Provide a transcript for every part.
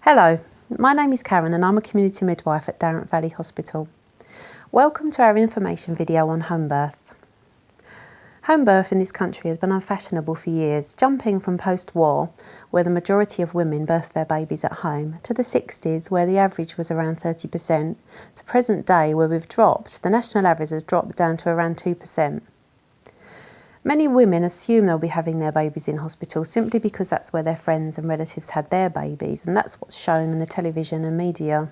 Hello, my name is Karen and I'm a community midwife at Darent Valley Hospital. Welcome to our information video on home birth. Home birth in this country has been unfashionable for years, jumping from post-war, where the majority of women birthed their babies at home, to the 60s, where the average was around 30%, to present day, where the national average has dropped down to around 2%. Many women assume they'll be having their babies in hospital simply because that's where their friends and relatives had their babies, and that's what's shown in the television and media.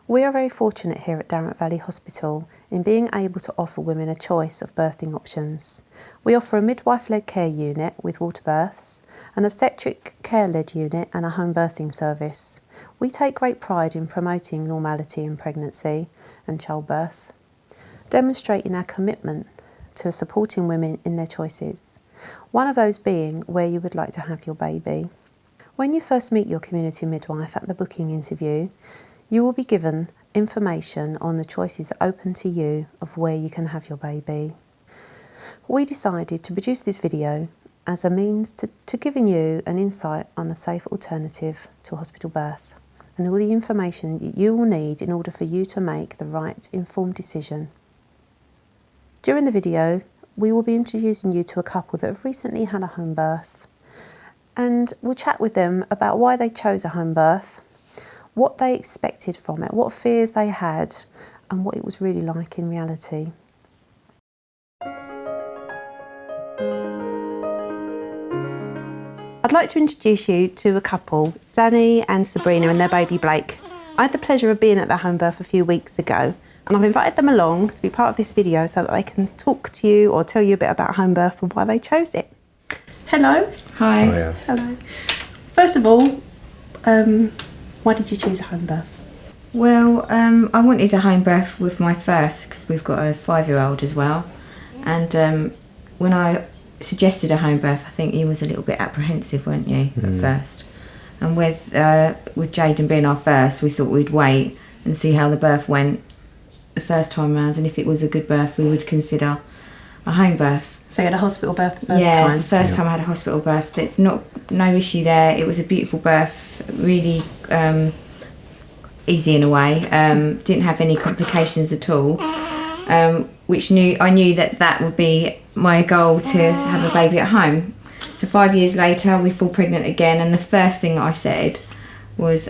We are very fortunate here at Darent Valley Hospital in being able to offer women a choice of birthing options. We offer a midwife-led care unit with water births, an obstetric care-led unit and a home birthing service. We take great pride in promoting normality in pregnancy and childbirth, demonstrating our commitment to supporting women in their choices, one of those being where you would like to have your baby. When you first meet your community midwife at the booking interview, you will be given information on the choices open to you of where you can have your baby. We decided to produce this video as a means to giving you an insight on a safe alternative to hospital birth and all the information that you will need in order for you to make the right informed decision. During the video, we will be introducing you to a couple that have recently had a home birth, and we'll chat with them about why they chose a home birth, what they expected from it, what fears they had, and what it was really like in reality. I'd like to introduce you to a couple, Danny and Sabrina and their baby Blake. I had the pleasure of being at their home birth a few weeks ago, and I've invited them along to be part of this video so that they can talk to you or tell you a bit about home birth and why they chose it. Hello. Hi. Oh, yeah. Hello. First of all, why did you choose a home birth? Well, I wanted a home birth with my first because we've got a 5-year-old as well. And when I suggested a home birth, I think you was a little bit apprehensive, weren't you, at first? And with Jaden being our first, we thought we'd wait and see how the birth went the first time round, and if it was a good birth, we would consider a home birth. So you had a hospital birth the first time? Yeah, the first time I had a hospital birth. There's no issue there. It was a beautiful birth, really easy in a way. Didn't have any complications at all, which I knew that would be my goal, to have a baby at home. So 5 years later, we fall pregnant again, and the first thing I said was,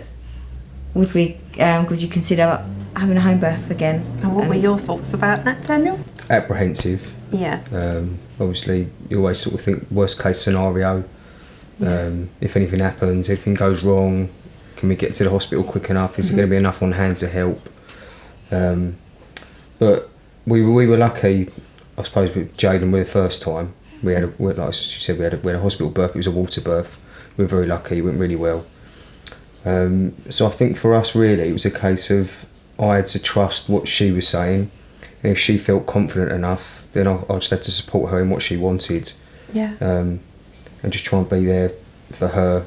would you consider having a home birth again? And what were your thoughts about that, Daniel? Apprehensive. Yeah. Obviously, you always sort of think worst case scenario. If anything happens, anything goes wrong, can we get to the hospital quick enough? Is there going to be enough on hand to help? But we were lucky, I suppose, with Jaden with the first time. We had, like she said, we had a hospital birth. It was a water birth. We were very lucky. It went really well. So I think for us, really, it was a case of I had to trust what she was saying, and if she felt confident enough, then I just had to support her in what she wanted. Yeah. And just try and be there for her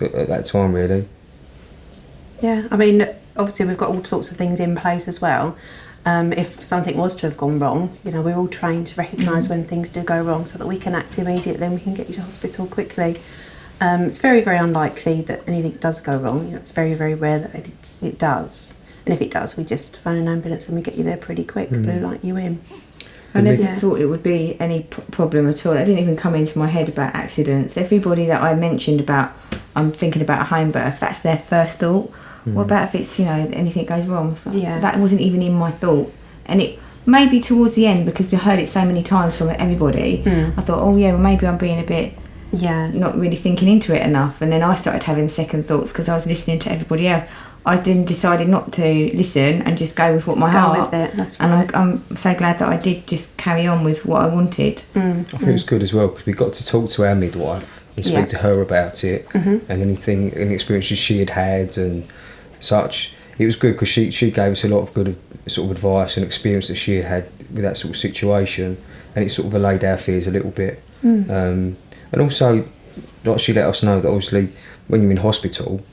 at that time, really. Yeah, I mean, obviously we've got all sorts of things in place as well. If something was to have gone wrong, you know, we're all trained to recognise when things do go wrong so that we can act immediately and we can get you to hospital quickly. It's very, very unlikely that anything does go wrong. You know, it's very, very rare that it does. And if it does, we just phone an ambulance and we get you there pretty quick, blue light you in. I never thought it would be any problem at all. It didn't even come into my head about accidents. Everybody that I mentioned about, I'm thinking about a home birth, that's their first thought. What about if it's, you know, anything goes wrong? So that wasn't even in my thought. And it maybe towards the end, because I heard it so many times from everybody, I thought, oh yeah, well maybe I'm being a bit not really thinking into it enough. And then I started having second thoughts because I was listening to everybody else. I then decided not to listen and just go with what my heart. With it. That's right. And I'm so glad that I did just carry on with what I wanted. I think it was good as well because we got to talk to our midwife and speak to her about it and any experiences she had and such. It was good because she gave us a lot of good sort of advice and experience that she had with that sort of situation, and it sort of allayed our fears a little bit. And also, like, she let us know that obviously when you're in hospital,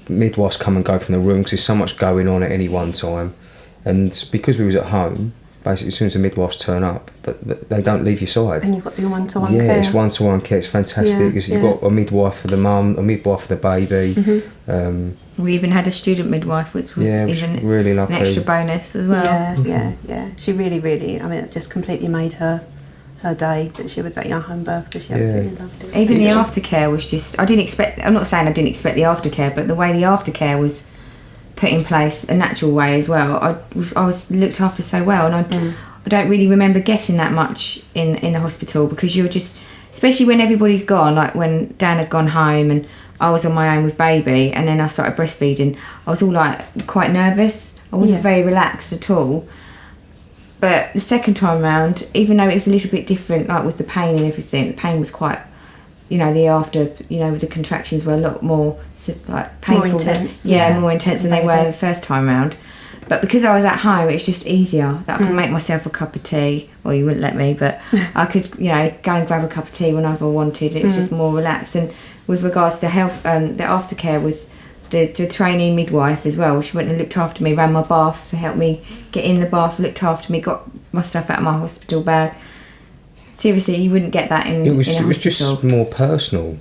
midwives come and go from the room because there's so much going on at any one time, and because we was at home, basically as soon as the midwives turn up, they don't leave your side. And you've got the one-to-one care. Yeah, it's one-to-one care. It's fantastic. Because you've got a midwife for the mum, a midwife for the baby. We even had a student midwife, which was even really an lucky. extra bonus as well. Yeah. She really, I mean, it just completely made her day that she was at your home birth, because she absolutely loved it. Even the aftercare was just, I'm not saying I didn't expect the aftercare, but the way the aftercare was put in place, a natural way as well, I was looked after so well, and I don't really remember getting that much in the hospital, because you're just, especially when everybody's gone, like when Dan had gone home and I was on my own with baby, and then I started breastfeeding, I was all like quite nervous. I wasn't very relaxed at all. But the second time round, even though it was a little bit different, like with the pain and everything, the pain was quite, the after, with the contractions were a lot more like painful. More intense. More intense than they were the first time round. But because I was at home, it's just easier that I could make myself a cup of tea. Well, you wouldn't let me, but I could, go and grab a cup of tea whenever I wanted. It was just more relaxed. And with regards to the health, the aftercare with the trainee midwife as well, she went and looked after me, ran my bath, helped me get in the bath, looked after me, got my stuff out of my hospital bag. Seriously, you wouldn't get that in a hospital. It was just more personal.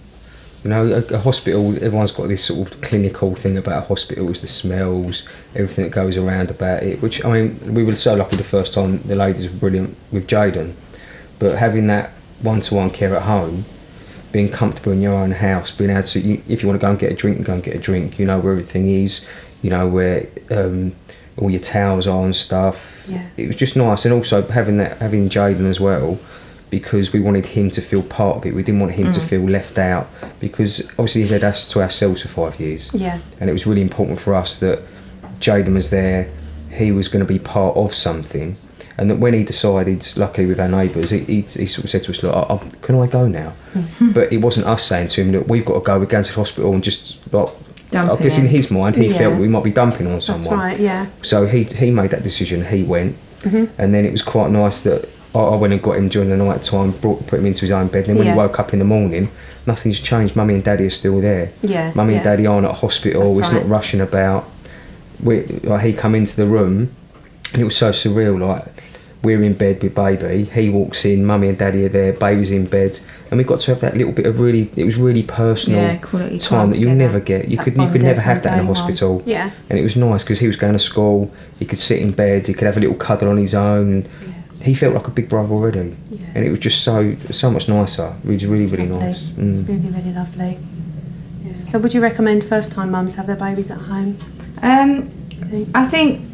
A hospital, everyone's got this sort of clinical thing about hospitals, the smells, everything that goes around about it, which, I mean, we were so lucky the first time. The ladies were brilliant with Jaden, but having that one-to-one care at home, being comfortable in your own house, being able to, if you want to go and get a drink, go and get a drink, where everything is, where all your towels are and stuff. It was just nice. And also having Jaden as well, because we wanted him to feel part of it. We didn't want him to feel left out, because obviously he's had us to ourselves for 5 years. And it was really important for us that Jaden was there, he was going to be part of something. And that when he decided, luckily with our neighbours, he sort of said to us, look, can I go now? But it wasn't us saying to him, look, we've got to go, we're going to the hospital, and just, I guess in his mind, he felt we might be dumping on someone. That's right, So he made that decision, he went. And then it was quite nice that I went and got him during the night time, put him into his own bed, and then when he woke up in the morning, nothing's changed. Mummy and Daddy are still there. Mummy and Daddy aren't at hospital, it's not rushing about. He come into the room, and it was so surreal, like, we're in bed with baby, he walks in, Mummy and Daddy are there, baby's in bed, and we got to have that little bit of it was really personal time that you never get. You could never have that in a hospital. And it was nice, because he was going to school, he could sit in bed, he could have a little cuddle on his own. He felt like a big brother already. And it was just so much nicer. It was really, really nice. Really, really lovely. So would you recommend first-time mums have their babies at home? I think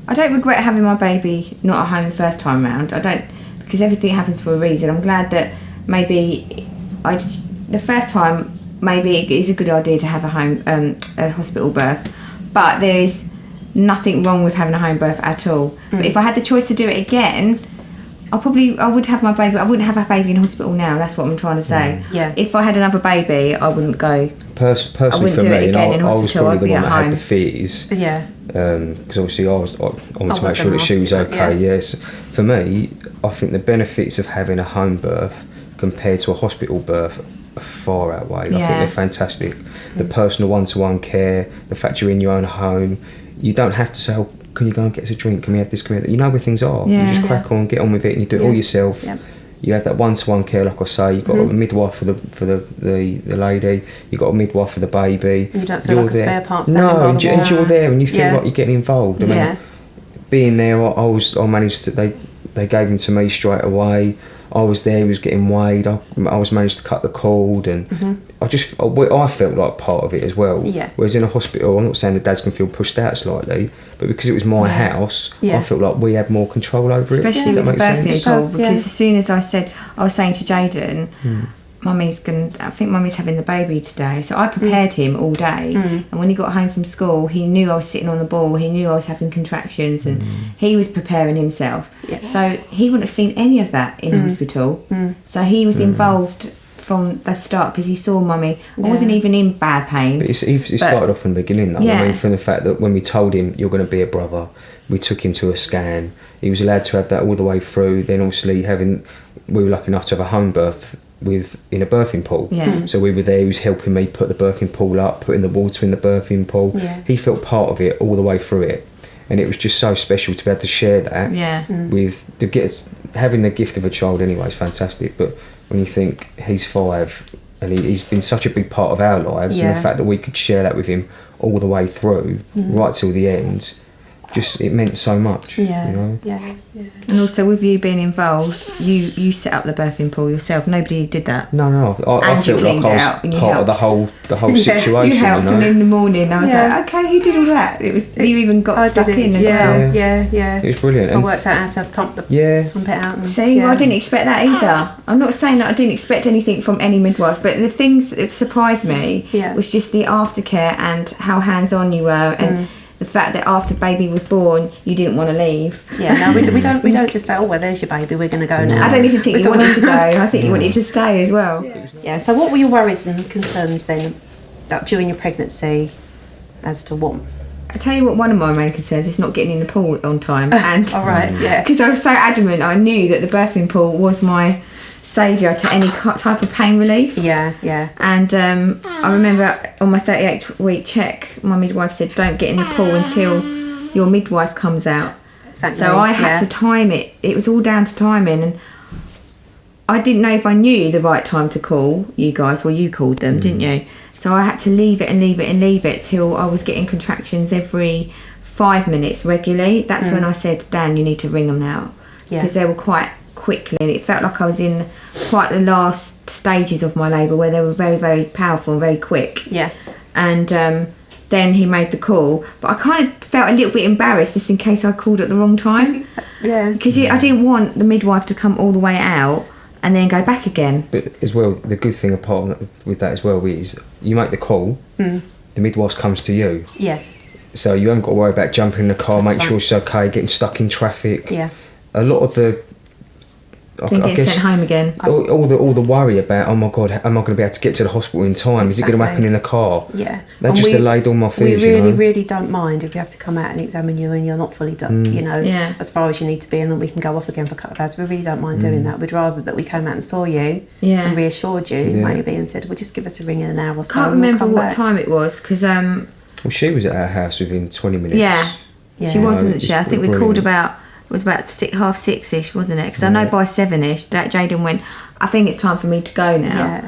I don't regret having my baby not at home the first time round. I don't, because everything happens for a reason. I'm glad that maybe the first time maybe it is a good idea to have a hospital birth, but there's nothing wrong with having a home birth at all. But if I had the choice to do it again, I would have my baby. I wouldn't have a baby in hospital now. That's what I'm trying to say. If I had another baby, I wouldn't go. Personally, for me, I was probably the one that had the fears. Because obviously I wanted to make sure that she was okay. Yes, for me, I think the benefits of having a home birth compared to a hospital birth are far outweigh. I think they're fantastic. The personal one-to-one care, the fact you're in your own home, you don't have to say, can you go and get us a drink? Can we have this? Can we have that? You know where things are. You just crack on, get on with it, and you do it all yourself. You have that one-to-one care, like I say. You've got a midwife for the lady. You've got a midwife for the baby. You don't feel like a spare part. And you're there, and you feel like you're getting involved. I mean, being there, I managed to. They gave him to me straight away. I was there. He was getting weighed. I was managed to cut the cord, and I felt like part of it as well. Whereas in a hospital, I'm not saying the dads can feel pushed out slightly, but because it was my house, I felt like we had more control over it. Especially with the birthing pool, because as soon as I was saying to Jaden, I think Mummy's having the baby today. So I prepared him all day, and when he got home from school, he knew I was sitting on the ball, he knew I was having contractions, and he was preparing himself. So he wouldn't have seen any of that in hospital. So he was involved from the start, because he saw Mummy. I wasn't even in bad pain. But he started off from the beginning though. I mean, from the fact that when we told him you're going to be a brother, we took him to a scan. He was allowed to have that all the way through. Then obviously we were lucky enough to have a home birth in a birthing pool. So we were there, he was helping me put the birthing pool up, putting the water in the birthing pool. He felt part of it all the way through it. and it was just so special to be able to share that with having the gift of a child anyway is fantastic. But when you think he's 5 and he's been such a big part of our lives, and the fact that we could share that with him all the way through, right till the end, just it meant so much. You know? And also with you being involved, you set up the birthing pool yourself. Nobody did that. No. I felt like I was part of the whole situation. You helped, and in the morning I was like, okay, who did all that? You even got stuck in as well. Yeah. It was brilliant. I worked out how to pump it out. And, See, I didn't expect that either. I'm not saying that I didn't expect anything from any midwives, but the things that surprised me was just the aftercare and how hands-on you were, and the fact that after baby was born, you didn't want to leave. Yeah, no, we don't just say, oh, well, there's your baby, we're going to go now. I don't even think you wanted to go. I think you wanted to stay as well. Yeah. So what were your worries and concerns then during your pregnancy as to what? I tell you what, one of my main concerns is not getting in the pool on time. And all right, because I was so adamant, I knew that the birthing pool was my saviour to any type of pain relief. Yeah. And I remember on my 38-week check, my midwife said, don't get in the pool until your midwife comes out. Exactly. So I had to time it. It was all down to timing, and I didn't know if I knew the right time to call you guys. Well, you called them, didn't you? So I had to leave it till I was getting contractions every 5 minutes regularly. That's when I said, Dan, you need to ring them now. Because they were quite quickly, and it felt like I was in quite the last stages of my labour where they were very, very powerful and very quick. And then he made the call, but I kind of felt a little bit embarrassed just in case I called at the wrong time. Because I didn't want the midwife to come all the way out and then go back again. But as well, the good thing apart with that as well is you make the call, the midwife comes to you. So you haven't got to worry about jumping in the car, make sure she's okay, getting stuck in traffic. A lot of the getting sent home again. All the worry about, oh my God, am I going to be able to get to the hospital in time? Is it going to happen in the car? That just allayed all my fears. We really don't mind if you have to come out and examine you and you're not fully done, as far as you need to be, and then we can go off again for a couple of hours. We really don't mind doing that. We'd rather that we came out and saw you and reassured you maybe and said, well, just give us a ring in an hour or so. I can't remember what time it was because well, she was at our house within 20 minutes. She wasn't she? I think we called about. It was about 6:30ish, wasn't it? Because I know by 7ish, Jaden went, I think it's time for me to go now.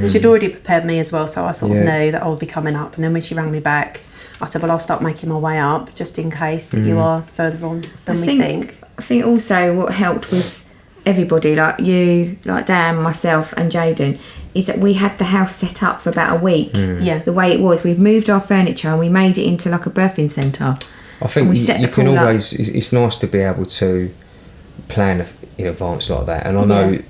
She'd already prepared me as well, so I sort of knew that I would be coming up. And then when she rang me back, I said, well, I'll start making my way up just in case that you are further on than we think. I think also what helped with everybody, like you, like Dan, myself and Jaden, is that we had the house set up for about a week. The way it was, we've moved our furniture and we made it into like a birthing centre. I think you can always, it's nice to be able to plan in advance like that. And I know you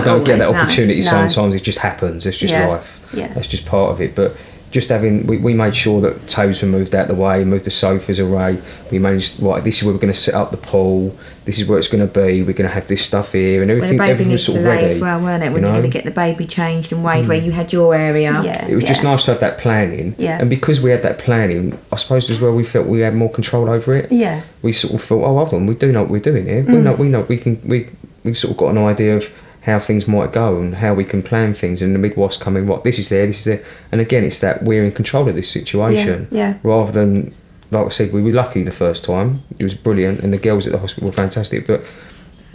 don't get that opportunity sometimes, it just happens, it's just life. That's just part of it. But just having, we made sure that tables were moved out the way, moved the sofas away. We managed, this is where we're going to set up the pool, this is where it's going to be, we're going to have this stuff here, and everything, everything was sort of ready. As well, weren't it? When you're going to get the baby changed and weighed where you had your area. It was just nice to have that planning. And because we had that planning, I suppose as well, we felt we had more control over it. We sort of thought, oh, hold on, we do know what we're doing here. We know we sort of got an idea of how things might go and how we can plan things, and the midwife's coming, this is there, and again it's that we're in control of this situation rather than, like I said, we were lucky the first time, it was brilliant and the girls at the hospital were fantastic, but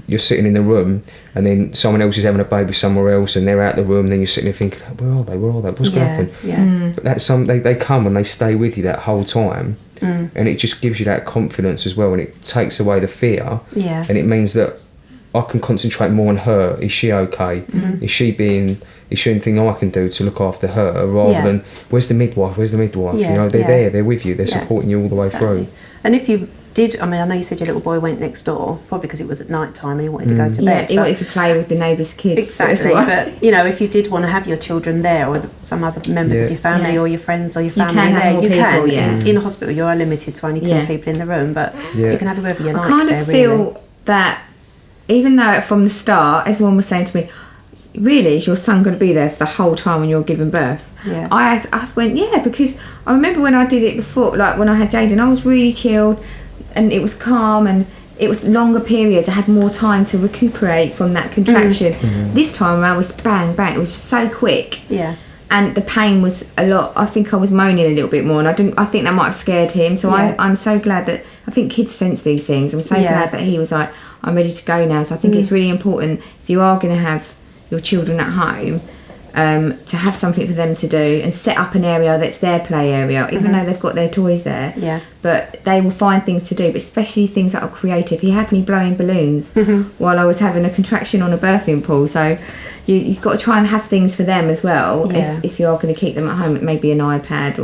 you're sitting in the room and then someone else is having a baby somewhere else and they're out the room, and then you're sitting there thinking, where are they, what's going to happen? But that's they come and they stay with you that whole time, and it just gives you that confidence as well, and it takes away the fear, and it means that I can concentrate more on her. Is she okay? Is she anything I can do to look after her, rather than where's the midwife? They're there, they're with you, they're supporting you all the way through. And if you did, I know you said your little boy went next door, probably because it was at night time and he wanted to go to bed. He wanted to play with the neighbours' kids. Exactly, but if you did want to have your children there, or some other members of your family, or your friends or your family there, you can. In a hospital, you are limited to only 10 people in the room, but you can have whoever you like. I kind of feel that, even though from the start everyone was saying to me, really, is your son going to be there for the whole time when you're giving birth? I went, because I remember when I did it before, like when I had Jaden, I was really chilled and it was calm and it was longer periods. I had more time to recuperate from that contraction. This time around was bang, bang. It was so quick. And the pain was a lot. I think I was moaning a little bit more, and I think that might have scared him. So I'm so glad that, I think kids sense these things. I'm so glad that he was like, I'm ready to go now. So I think it's really important, if you are going to have your children at home, to have something for them to do and set up an area that's their play area, even though they've got their toys there. Yeah. But they will find things to do, but especially things that are creative. He had me blowing balloons while I was having a contraction on a birthing pool. So you've got to try and have things for them as well. Yeah. If you are going to keep them at home, it may be an iPad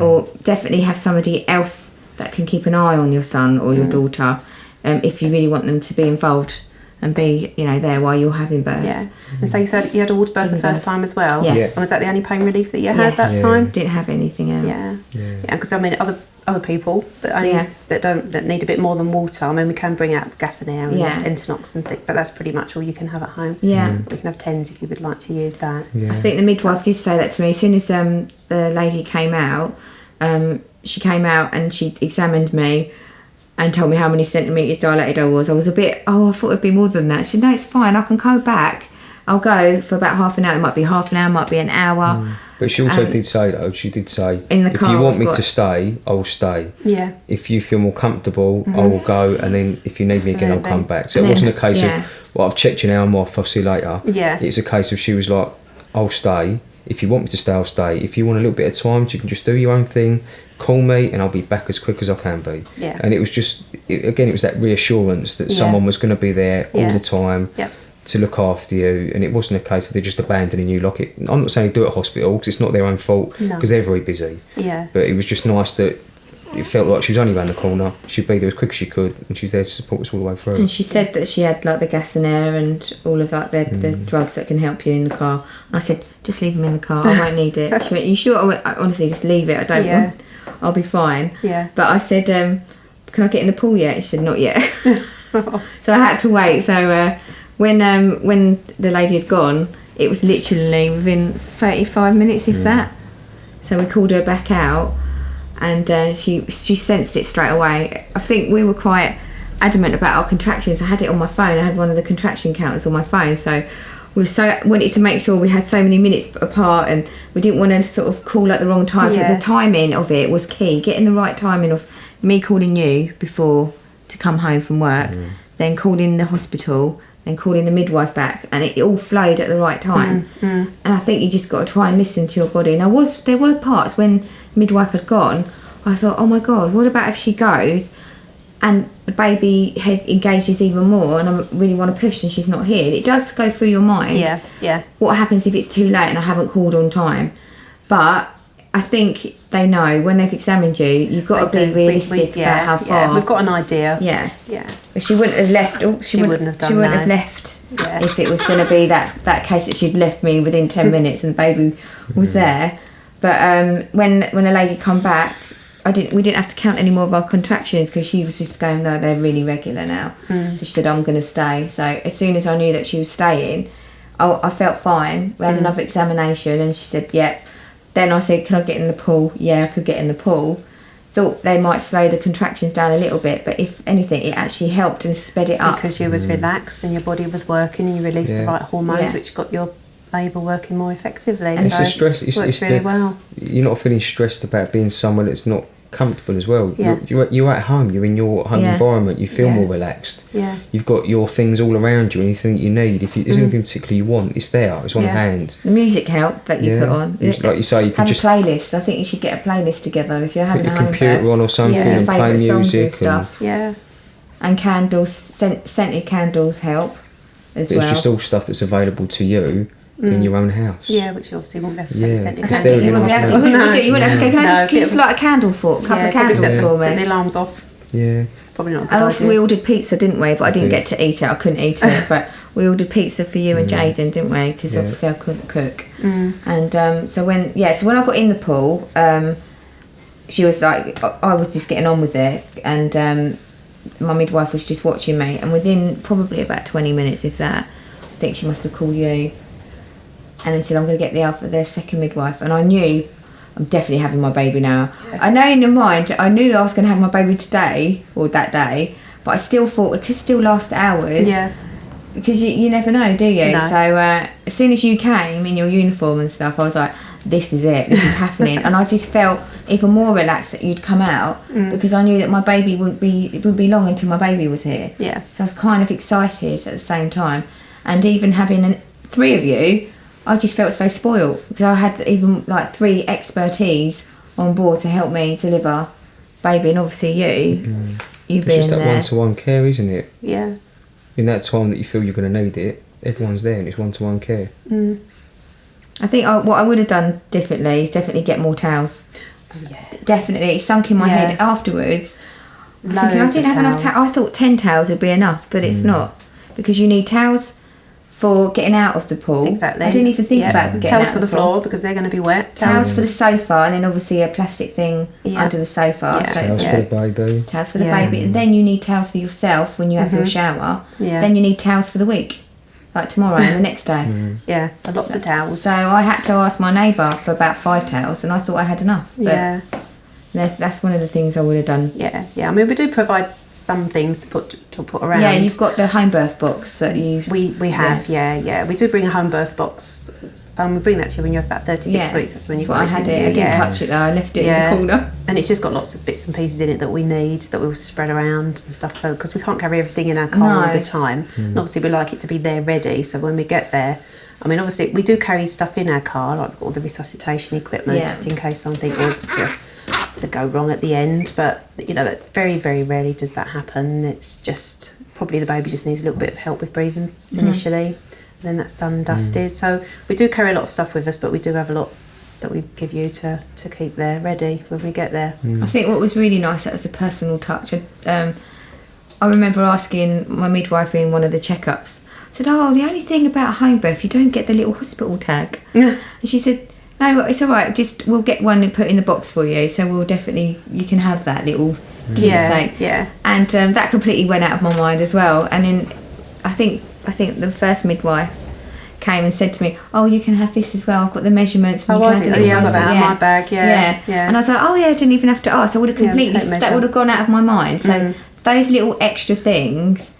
or definitely have somebody else that can keep an eye on your son or your daughter, if you really want them to be involved and be, there while you're having birth. Yeah. And so you said you had a water birth the first time as well? Yes. Yeah. And was that the only pain relief that you had that Yeah. time? Didn't have anything else. Yeah. Because I mean, other people that need a bit more than water. I mean, we can bring out gas and air and Internox and things, but that's pretty much all you can have at home. Yeah. We can have TENS if you would like to use that. Yeah. I think the midwife did say that to me as soon as the lady came out. She came out and she examined me and told me how many centimetres dilated I was. I was a bit, I thought it'd be more than that. She said, no, it's fine, I can go back. I'll go for about half an hour. It might be half an hour, might be an hour. But she also did say, though, in the if car, you want me to stay, I'll stay. Yeah. If you feel more comfortable, I will go, and then if you need me again, I'll come back. So it wasn't a case of, well, I've checked you now, I'm off, I'll see you later. Yeah. It was a case of, she was like, I'll stay. If you want me to stay, I'll stay. If you want a little bit of time, you can just do your own thing, call me, and I'll be back as quick as I can be. Yeah. And it was just, it was that reassurance that someone was going to be there all the time to look after you, and it wasn't a case of they're just abandoning you. Like I'm not saying do it at hospital, because it's not their own fault, because they're very busy. Yeah. But it was just nice that it felt like she was only around the corner. She'd be there as quick as she could, and she's there to support us all the way through. And she said that she had like the gas and air and all of that, the drugs that can help you in the car. And I said, just leave them in the car, I won't need it. She went, you sure? I went, honestly, just leave it, I don't want, I'll be fine. Yeah. But I said, can I get in the pool yet? She said, not yet. So I had to wait. So when the lady had gone, it was literally within 35 minutes, if that. So we called her back out, and she sensed it straight away. I think we were quite adamant about our contractions. I had it on my phone. I had one of the contraction counters on my phone, so we wanted to make sure we had so many minutes apart, and we didn't want to sort of call at the wrong time. So the timing of it was key, getting the right timing of me calling you before to come home from work, then calling the hospital, then calling the midwife back, and it all flowed at the right time. And I think you just got to try and listen to your body. Now there were parts when midwife had gone, I thought, oh my God, what about if she goes and the baby head engages even more, and I really want to push and she's not here? It does go through your mind. Yeah. What happens if it's too late and I haven't called on time? But I think they know when they've examined you, you've got to be realistic about how far. Yeah. We've got an idea. Yeah. Yeah. But she wouldn't have left. She wouldn't have done She wouldn't have left if it was going to be that case that she'd left me within 10 minutes and the baby was there. But when the lady come back, we didn't have to count any more of our contractions, because she was just going, no, they're really regular now. So she said, I'm going to stay. So as soon as I knew that she was staying, I felt fine. We had another examination, and she said, yep. Then I said, can I get in the pool? Yeah, I could get in the pool. Thought they might slow the contractions down a little bit, but if anything, it actually helped and sped it up. Because you was relaxed and your body was working and you released the right hormones, which got your labour working more effectively. And so it's the stress. It's really well. You're not feeling stressed about being somewhere that's not comfortable as well. Yeah. You're at home. You're in your home environment. You feel more relaxed. Yeah. You've got your things all around you. Anything that you need. If there's anything particularly you want, it's there. It's on hand. The music helped that you put on. Like you say, you can have just a playlist. I think you should get a playlist together if you're having put a your computer on or something and play favourite songs music and stuff. And candles, scented candles help as well. It's just all stuff that's available to you in your own house. Yeah, which you obviously won't be able to take a scented because candle. they're You wouldn't have to go, can I just light a candle for a couple of candles for me? Set the alarms off. Yeah. Probably not a good And also idea. we ordered pizza, didn't we? But I didn't get to eat it. I couldn't eat it. But we ordered pizza for you and Jaden, didn't we? Because obviously I couldn't cook. And so when I got in the pool, she was like, I was just getting on with it, and my midwife was just watching me. And within probably about 20 minutes, if that, I think she must have called you. And then said, I'm going to get the second midwife. And I knew I'm definitely having my baby now. I know in your mind, I knew I was going to have my baby today or that day, but I still thought it could still last hours. Yeah. because you never know, do you? No. So as soon as you came in your uniform and stuff, I was like, this is it, this is happening. And I just felt even more relaxed that you'd come out, because I knew that my baby wouldn't be long until my baby was here. Yeah. So I was kind of excited at the same time. And even having 3 of you, I just felt so spoiled, because I had even like 3 expertise on board to help me deliver baby, and obviously you It's being just that there. one-to-one care, isn't it? Yeah. In that time that you feel you're going to need it, everyone's there and it's one-to-one care. I think what I would have done differently is definitely get more towels. Oh, yeah. Definitely, it sunk in my Yeah. head afterwards. I was thinking, I Loads didn't of have enough towels. towels. I thought 10 towels would be enough, but it's not, because you need towels for getting out of the pool. Exactly. I didn't even think Yeah. about getting Towels out for of the the pool. floor because they're going to be wet. Towels for the sofa, and then obviously a plastic thing Yeah. under the sofa. Yeah. So Towels it's for the baby. towels for the Yeah. baby, and then you need towels for yourself when you have your shower. Yeah. Then you need towels for the week, like tomorrow and the next day. Yeah. So lots of towels. So I had to ask my neighbour for about 5 towels, and I thought I had enough. But Yeah. that's one of the things I would have done. Yeah. Yeah. I mean, we do provide some things to put around. Yeah, you've got the home birth box that you. We have. Yeah. We do bring a home birth box. We bring that to you when you're about 36 weeks. That's when you I had it. I didn't touch it though. I left it in the corner. And it's just got lots of bits and pieces in it that we need, that we'll spread around and stuff. So because we can't carry everything in our car all the time, and obviously we like it to be there ready. So when we get there, I mean, obviously we do carry stuff in our car, like all the resuscitation equipment, just in case something was to go wrong at the end. But you know, that's very, very rarely does that happen. It's just probably the baby just needs a little bit of help with breathing initially. Then that's done and dusted. So we do carry a lot of stuff with us, but we do have a lot that we give you to keep there ready when we get there. I think what was really nice, that was a personal touch. I remember asking my midwife in one of the checkups, I said, the only thing about home birth, you don't get the little hospital tag. And she said, no, it's all right, just we'll get one and put in the box for you, so we'll definitely, you can have that little keepsake. Yeah. And that completely went out of my mind as well. And then I think the first midwife came and said to me, you can have this as well, I've got the measurements. And Oh, you I can have did. the Yeah, I've got little that in my bag. Yeah. And I was like, I didn't even have to ask. I would have completely, tape measure. that would have gone out of my mind. So those little extra things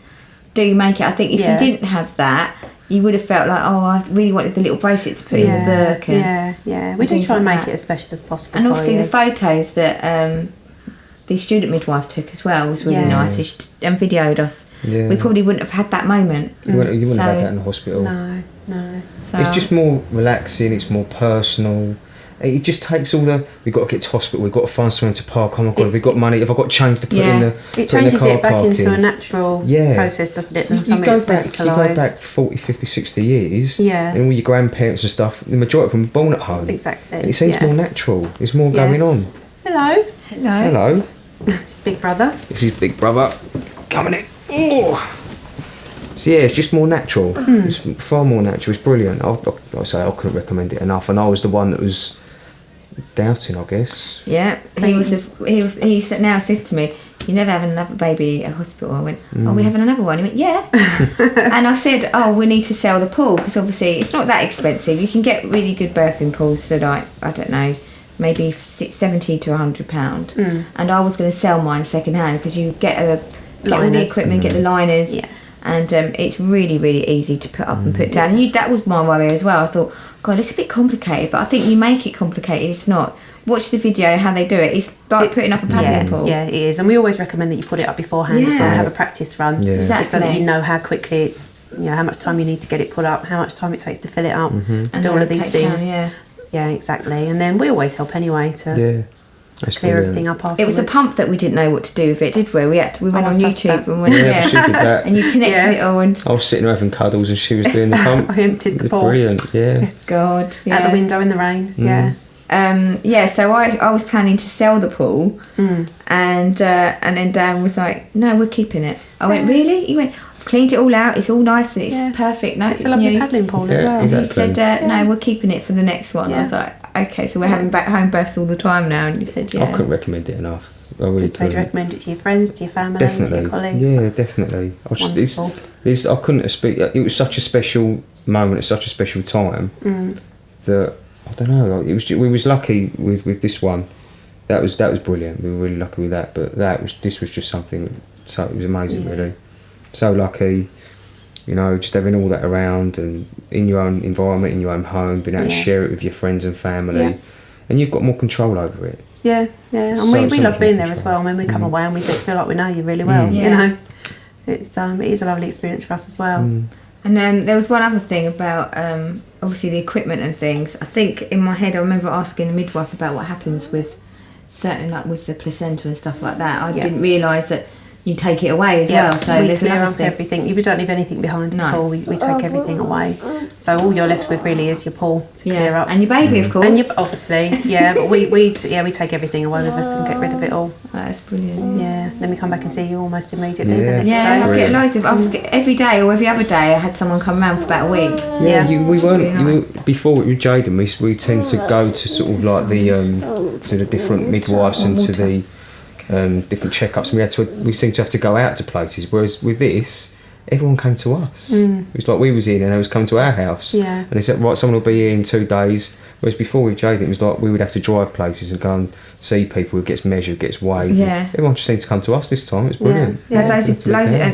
do make it. I think if you didn't have that, you would have felt like, I really wanted the little bracelet to put in the book. And We do things try and like make that. it as special as possible. And for obviously you. the photos that the student midwife took as well was really nice. And videoed us. Yeah. We probably wouldn't have had that moment. You wouldn't have had that in the hospital. No. So, It's just more relaxing, it's more personal. It just takes all the, we've got to get to hospital, we've got to find somewhere to park, oh my god, have we got money, have I got change to put in the It put in the changes car it back parking? into a natural process, doesn't it? You Than something go that's back 40, 50, 60 years, and all your grandparents and stuff, the majority of them were born at home. Exactly. And it seems more natural, there's more going on. Hello. Hello. It's Big Brother. This is Big Brother. Coming in. Oh. So yeah, it's just more natural. It's far more natural. It's brilliant. I say I couldn't recommend it enough, and I was the one that was doubting, I guess. Yeah, So he now says to me, you never have another baby at hospital. I went, we having another one? He went, yeah. And I said, we need to sell the pool, because obviously it's not that expensive. You can get really good birthing pools for like, I don't know, maybe £70 to £100. And I was going to sell mine second hand, because you get all the equipment, get the liners, and it's really, really easy to put up and put down. And that was my worry as well. I thought, God, it's a bit complicated, but I think you make it complicated. It's not. Watch the video how they do it. It's like putting up a paddling pool. Yeah, it is. And we always recommend that you put it up beforehand as well and have a practice run. Yeah. Exactly. Just so that you know how quickly, how much time you need to get it put up, how much time it takes to fill it up, to do all of these things. Yeah, exactly. And then we always help anyway to clear everything up afterwards. It was a pump that we didn't know what to do with it, did we? We went on YouTube and went, she did that. and you connected it all. And I was sitting there having cuddles and she was doing the pump. I emptied the pool. Brilliant, yeah. God, Out the window in the rain, so I was planning to sell the pool, and then Dan was like, no, we're keeping it. I went, really? He went, I've cleaned it all out, it's all nice and it's perfect. No, it's a lovely paddling pool as well. Exactly. He said, no, we're keeping it for the next one. I was like, okay, so we're having back home births all the time now. And you said, I couldn't recommend it enough. I really So you'd recommend it to your friends, to your family, definitely. to your colleagues? Yeah, definitely. I couldn't speak. It was such a special moment, at such a special time that I don't know. We was lucky with this one. That was brilliant. We were really lucky with that. But this was just something. So it was amazing, really. So lucky. You know, just having all that around and in your own environment, in your own home, being able to share it with your friends and family, and you've got more control over it. Yeah, and we love being there as well. When we come away and we feel like we know you really well, you know. It is a lovely experience for us as well. And there was one other thing about obviously the equipment and things. I think in my head I remember asking the midwife about what happens with certain, like with the placenta and stuff like that. I didn't realise that you take it away as well. So we there's clear another up thing. everything. You don't leave anything behind at all. We take everything away. So all you're left with really is your pool to clear up. And your baby, of course. And obviously, but we take everything away with us and get rid of it all. That's brilliant. Yeah. Then we come back and see you almost immediately the next Yeah, day. I get loads of. Every day or every other day, I had someone come round for about a week. We weren't really nice. before with Jaden. We tend to go to sort of like the different midwives and to the different checkups. And we seem to have to go out to places. Whereas with this, everyone came to us. It was like we was in and they was coming to our house. Yeah. And they said, right, someone will be here in 2 days. Whereas before with Jaden, it was like we would have to drive places and go and see people who gets measured, gets weighed. Yeah. Everyone just seemed to come to us this time. It's brilliant. We had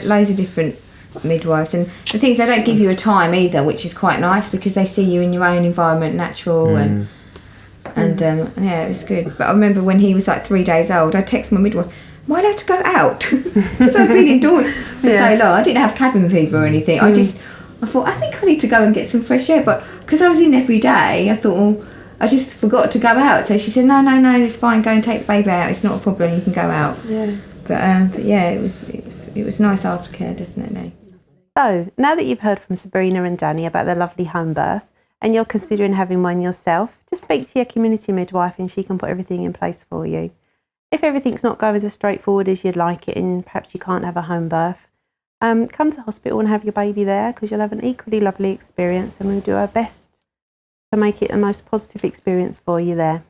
loads of different midwives, and the things, they don't give you a time either, which is quite nice because they see you in your own environment, natural, and it was good. But I remember when he was like 3 days old, I texted my midwife, am I allowed to go out? Because I've been indoors for so long. I didn't have cabin fever or anything. I thought, I think I need to go and get some fresh air. But because I was in every day, I thought, well, I just forgot to go out. So she said, no, it's fine. Go and take the baby out. It's not a problem. You can go out. Yeah. But yeah, it was nice aftercare, definitely. So now that you've heard from Sabrina and Danny about their lovely home birth, and you're considering having one yourself, just speak to your community midwife and she can put everything in place for you. If everything's not going as straightforward as you'd like it and perhaps you can't have a home birth, come to hospital and have your baby there, because you'll have an equally lovely experience and we'll do our best to make it the most positive experience for you there.